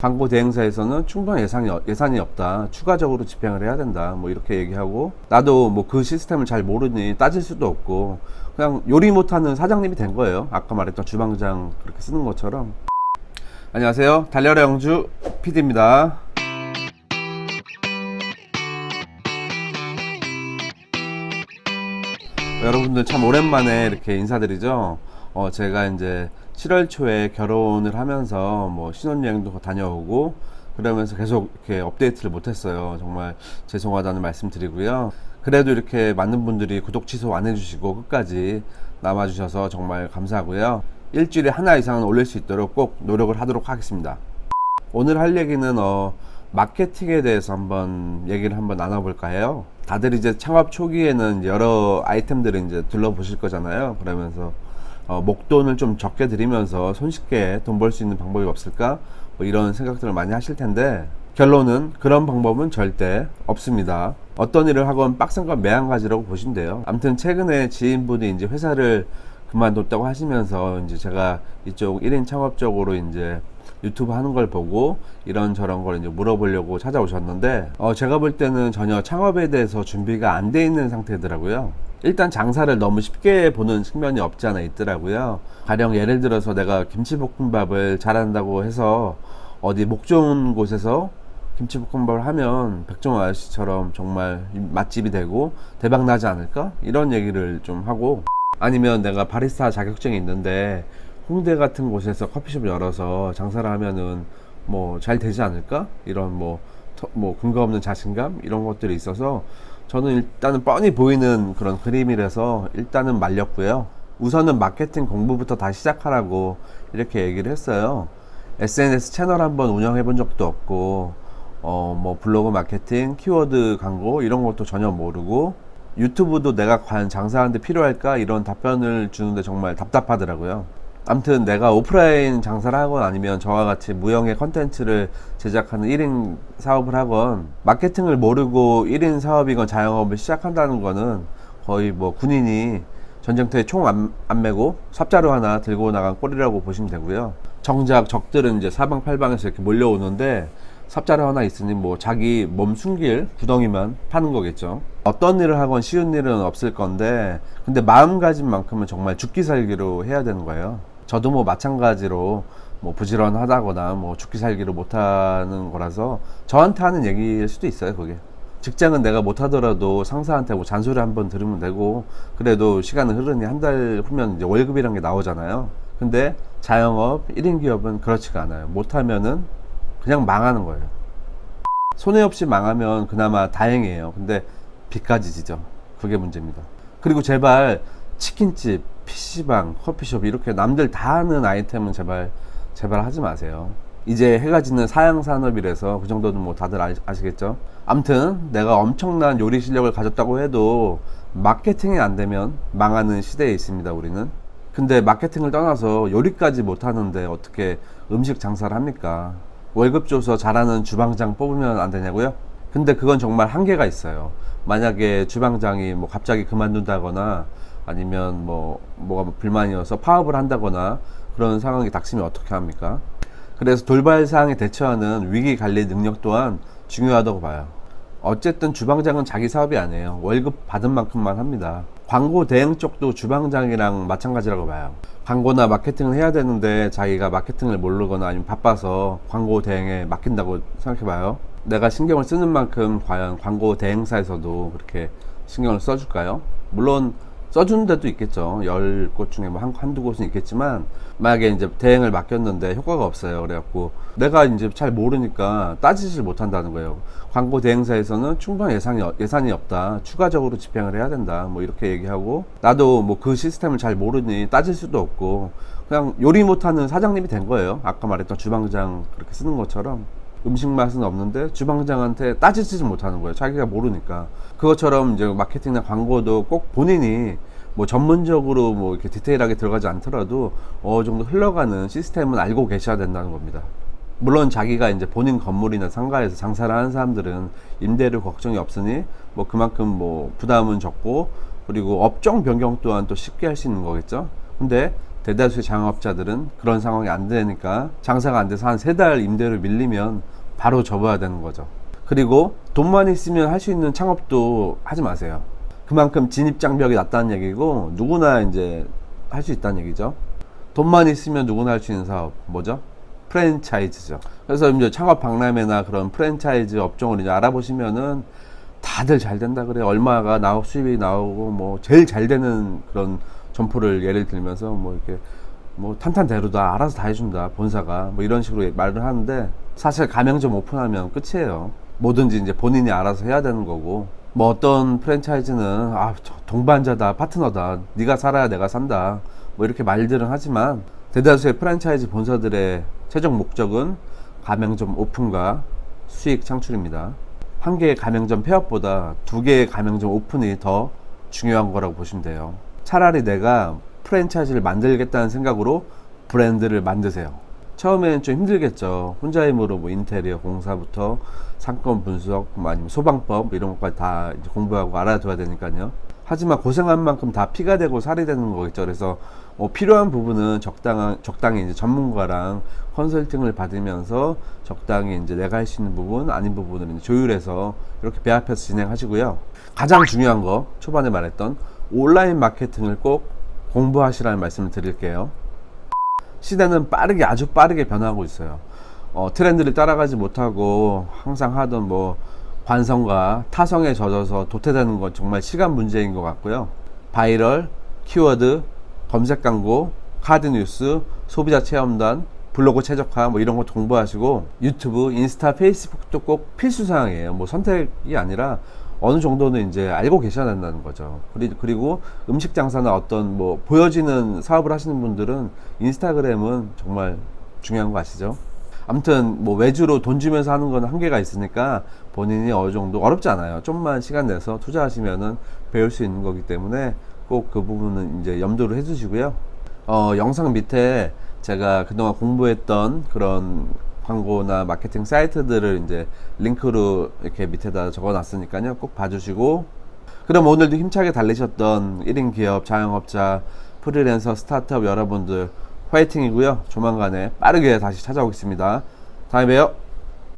광고 대행사에서는 충분한 예산이 없다. 추가적으로 집행을 해야 된다. 뭐 이렇게 얘기하고, 나도 뭐 그 시스템을 잘 모르니 따질 수도 없고, 그냥 요리 못하는 사장님이 된 거예요. 아까 말했던 주방장 그렇게 쓰는 것처럼. 안녕하세요. 달려라 영주 PD입니다. 여러분들 참 오랜만에 이렇게 인사드리죠. 제가 이제 7월 초에 결혼을 하면서 뭐 신혼여행도 다녀오고 그러면서 계속 이렇게 업데이트를 못했어요. 정말 죄송하다는 말씀 드리고요. 그래도 이렇게 많은 분들이 구독 취소 안 해주시고 끝까지 남아주셔서 정말 감사하고요. 일주일에 하나 이상은 올릴 수 있도록 꼭 노력을 하도록 하겠습니다. 오늘 할 얘기는 마케팅에 대해서 한번 얘기를 한번 나눠볼까 해요. 다들 이제 창업 초기에는 여러 아이템들을 이제 둘러보실 거잖아요. 그러면서 목돈을 좀 적게 들이면서 손쉽게 돈 벌 수 있는 방법이 없을까? 뭐 이런 생각들을 많이 하실 텐데, 결론은 그런 방법은 절대 없습니다. 어떤 일을 하건 빡센 건 매한가지라고 보시면 돼요. 아무튼 최근에 지인분이 이제 회사를 그만뒀다고 하시면서 이제 제가 이쪽 1인 창업적으로 이제 유튜브 하는 걸 보고 이런저런 걸 이제 물어보려고 찾아오셨는데, 제가 볼 때는 전혀 창업에 대해서 준비가 안 돼 있는 상태더라고요. 일단 장사를 너무 쉽게 보는 측면이 없지 않아 있더라고요. 가령 예를 들어서 내가 김치볶음밥을 잘한다고 해서 어디 목 좋은 곳에서 김치볶음밥을 하면 백종원 아저씨처럼 정말 맛집이 되고 대박 나지 않을까? 이런 얘기를 좀 하고, 아니면 내가 바리스타 자격증이 있는데 홍대 같은 곳에서 커피숍을 열어서 장사를 하면은 뭐 잘 되지 않을까? 이런 뭐 근거 없는 자신감? 이런 것들이 있어서 저는 일단은 뻔히 보이는 그런 그림이라서 일단은 말렸고요. 우선은 마케팅 공부부터 다시 시작하라고 이렇게 얘기를 했어요. SNS 채널 한번 운영해 본 적도 없고, 뭐 블로그 마케팅, 키워드 광고 이런 것도 전혀 모르고, 유튜브도 내가 과연 장사하는데 필요할까? 이런 답변을 주는데 정말 답답하더라고요. 아무튼 내가 오프라인 장사를 하건 아니면 저와 같이 무형의 컨텐츠를 제작하는 1인 사업을 하건, 마케팅을 모르고 1인 사업이건 자영업을 시작한다는 거는 거의 뭐 군인이 전쟁터에 총 안 메고 삽자루 하나 들고 나간 꼴이라고 보시면 되고요. 정작 적들은 이제 사방팔방에서 이렇게 몰려오는데 삽자루 하나 있으니 뭐 자기 몸 숨길 구덩이만 파는 거겠죠. 어떤 일을 하건 쉬운 일은 없을 건데, 근데 마음가짐만큼은 정말 죽기 살기로 해야 되는 거예요. 저도 뭐 마찬가지로 뭐 부지런하다거나 뭐 죽기 살기로 못하는 거라서 저한테 하는 얘기일 수도 있어요. 그게 직장은 내가 못하더라도 상사한테 뭐 잔소리 한번 들으면 되고, 그래도 시간은 흐르니 한 달 후면 이제 월급이란 게 나오잖아요. 근데 자영업 1인 기업은 그렇지가 않아요. 못하면은 그냥 망하는 거예요. 손해 없이 망하면 그나마 다행이에요. 근데 빚까지 지죠. 그게 문제입니다. 그리고 제발 치킨집, PC방, 커피숍 이렇게 남들 다 하는 아이템은 제발 하지 마세요. 이제 해가 지는 사양산업이라서 그 정도는 뭐 다들 아시겠죠? 아무튼 내가 엄청난 요리 실력을 가졌다고 해도 마케팅이 안 되면 망하는 시대에 있습니다, 우리는. 근데 마케팅을 떠나서 요리까지 못하는데 어떻게 음식 장사를 합니까? 월급 줘서 잘하는 주방장 뽑으면 안 되냐고요? 근데 그건 정말 한계가 있어요. 만약에 주방장이 뭐 갑자기 그만둔다거나 아니면 뭐가 불만이어서 파업을 한다거나 그런 상황이 닥치면 어떻게 합니까? 그래서 돌발 사항에 대처하는 위기 관리 능력 또한 중요하다고 봐요. 어쨌든 주방장은 자기 사업이 아니에요. 월급 받은 만큼만 합니다. 광고 대행 쪽도 주방장이랑 마찬가지라고 봐요. 광고나 마케팅을 해야 되는데 자기가 마케팅을 모르거나 아니면 바빠서 광고 대행에 맡긴다고 생각해봐요. 내가 신경을 쓰는 만큼 과연 광고 대행사에서도 그렇게 신경을 써줄까요? 물론 써주는 데도 있겠죠. 10곳 중에 뭐 한두 곳은 있겠지만, 만약에 이제 대행을 맡겼는데 효과가 없어요. 그래갖고 내가 이제 잘 모르니까 따지질 못한다는 거예요. 광고 대행사에서는 충분한 예산이 없다. 추가적으로 집행을 해야 된다. 뭐 이렇게 얘기하고, 나도 뭐 그 시스템을 잘 모르니 따질 수도 없고, 그냥 요리 못하는 사장님이 된 거예요. 아까 말했던 주방장 그렇게 쓰는 것처럼. 음식 맛은 없는데 주방장한테 따지지 못하는 거예요. 자기가 모르니까. 그것처럼 이제 마케팅이나 광고도 꼭 본인이 뭐 전문적으로 뭐 이렇게 디테일하게 들어가지 않더라도 어느 정도 흘러가는 시스템은 알고 계셔야 된다는 겁니다. 물론 자기가 이제 본인 건물이나 상가에서 장사를 하는 사람들은 임대료 걱정이 없으니 뭐 그만큼 뭐 부담은 적고, 그리고 업종 변경 또한 또 쉽게 할 수 있는 거겠죠. 근데 대다수의 자영업자들은 그런 상황이 안 되니까 장사가 안 돼서 한 3달 임대료 밀리면 바로 접어야 되는 거죠. 그리고 돈만 있으면 할 수 있는 창업도 하지 마세요. 그만큼 진입장벽이 낮다는 얘기고 누구나 이제 할 수 있다는 얘기죠. 돈만 있으면 누구나 할 수 있는 사업 뭐죠? 프랜차이즈죠. 그래서 이제 창업 박람회나 그런 프랜차이즈 업종을 이제 알아보시면은 다들 잘 된다 그래요. 얼마가 수입이 나오고 뭐 제일 잘 되는 그런 점포를 예를 들면서 뭐 이렇게 뭐 탄탄대로다 알아서 다 해준다 본사가 뭐 이런 식으로 말을 하는데 사실 가맹점 오픈하면 끝이에요. 뭐든지 이제 본인이 알아서 해야 되는 거고 뭐 어떤 프랜차이즈는 동반자다 파트너다 네가 살아야 내가 산다 뭐 이렇게 말들은 하지만 대다수의 프랜차이즈 본사들의 최종 목적은 가맹점 오픈과 수익 창출입니다. 한 개의 가맹점 폐업보다 2개의 가맹점 오픈이 더 중요한 거라고 보시면 돼요. 차라리 내가 프랜차이즈를 만들겠다는 생각으로 브랜드를 만드세요. 처음에는 좀 힘들겠죠. 혼자 힘으로 뭐 인테리어 공사부터 상권 분석, 뭐 아니면 소방법 이런 것까지 다 이제 공부하고 알아둬야 되니까요. 하지만 고생한 만큼 다 피가 되고 살이 되는 거겠죠. 그래서 필요한 부분은 적당히 이제 전문가랑 컨설팅을 받으면서 적당히 이제 내가 할 수 있는 부분, 아닌 부분을 이제 조율해서 이렇게 배합해서 진행하시고요. 가장 중요한 거, 초반에 말했던 온라인 마케팅을 꼭 공부하시라는 말씀을 드릴게요. 시대는 아주 빠르게 변하고 있어요. 트렌드를 따라가지 못하고 항상 하던 뭐 관성과 타성에 젖어서 도태되는 건 정말 시간 문제인 것 같고요. 바이럴, 키워드, 검색 광고, 카드 뉴스, 소비자 체험단, 블로그 최적화 뭐 이런 거 공부하시고 유튜브, 인스타, 페이스북도 꼭 필수 사항이에요. 뭐 선택이 아니라 어느 정도는 이제 알고 계셔야 된다는 거죠. 그리고 음식 장사나 어떤 뭐 보여지는 사업을 하시는 분들은 인스타그램은 정말 중요한 거 아시죠? 아무튼 뭐 외주로 돈 주면서 하는 건 한계가 있으니까 본인이 어느 정도 어렵지 않아요. 좀만 시간 내서 투자하시면은 배울 수 있는 거기 때문에 꼭 그 부분은 이제 염두를 해 주시고요. 영상 밑에 제가 그동안 공부했던 그런 광고나 마케팅 사이트들을 이제 링크로 이렇게 밑에다 적어 놨으니까요. 꼭 봐주시고 그럼 오늘도 힘차게 달리셨던 1인 기업, 자영업자, 프리랜서, 스타트업 여러분들 화이팅이고요. 조만간에 빠르게 다시 찾아오겠습니다. 다음에 봬요.